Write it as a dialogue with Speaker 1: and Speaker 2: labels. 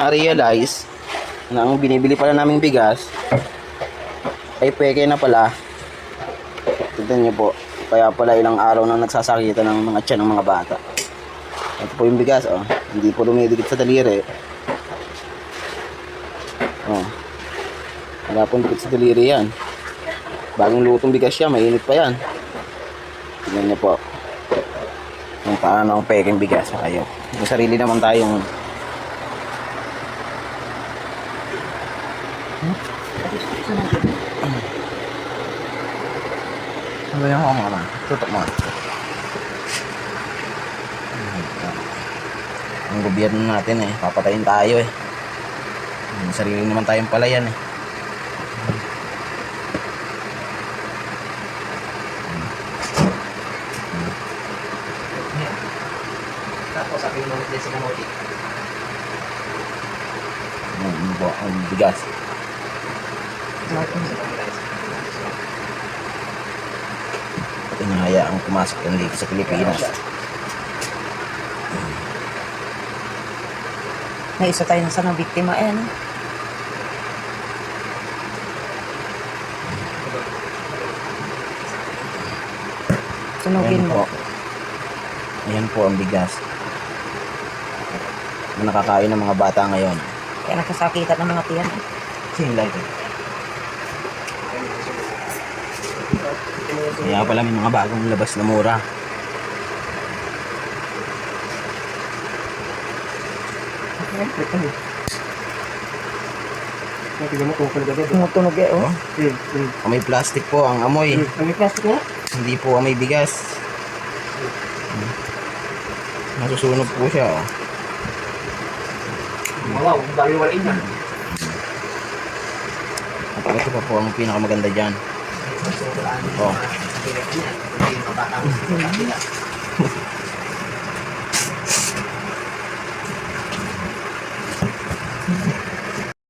Speaker 1: Na-realize na ang binibili pala naming bigas ay peke na pala. Tignan niyo po. Kaya pala ilang araw nang nagsasakitan ng mga tiyan ng mga bata. Ito po yung bigas, oh. Hindi po dumidikit sa daliri. Oh. Wala pong dikit sa daliri yan. Bagong lutong bigas siya, mainit pa yan. Tignan niyo po. Kung paano ang peking bigas sa kayo. May sarili naman tayong ano yung ako mga tutok mo. Ang gobyerno natin eh, papatayin tayo eh. May sarili naman tayong palayan eh.
Speaker 2: Tapos sabi mo din sa kamote.
Speaker 1: Ano po, ang bigas. Inahayaang pumasok yan dito sa Pilipinas.
Speaker 3: May isa tayo na sa mga biktima eh, no? Sunugin
Speaker 1: Ayan
Speaker 3: mo.
Speaker 1: po. Ayan po ang bigas na nakakain ng mga bata ngayon.
Speaker 3: Kaya nagkasakitan ng mga tiyan.
Speaker 1: Same like it. Kaya pala may mga bagong labas na mura.
Speaker 2: Tignan mo kung kalagay.
Speaker 3: Tumutunog eh, oh.
Speaker 1: Amoy plastic po ang amoy.
Speaker 2: May plastic mo?
Speaker 1: Hindi po amoy bigas. Nasusunog po siya. Oh.
Speaker 2: Wow, dami wala yan.
Speaker 1: At ito pa po ang pinakamaganda dyan. Oh.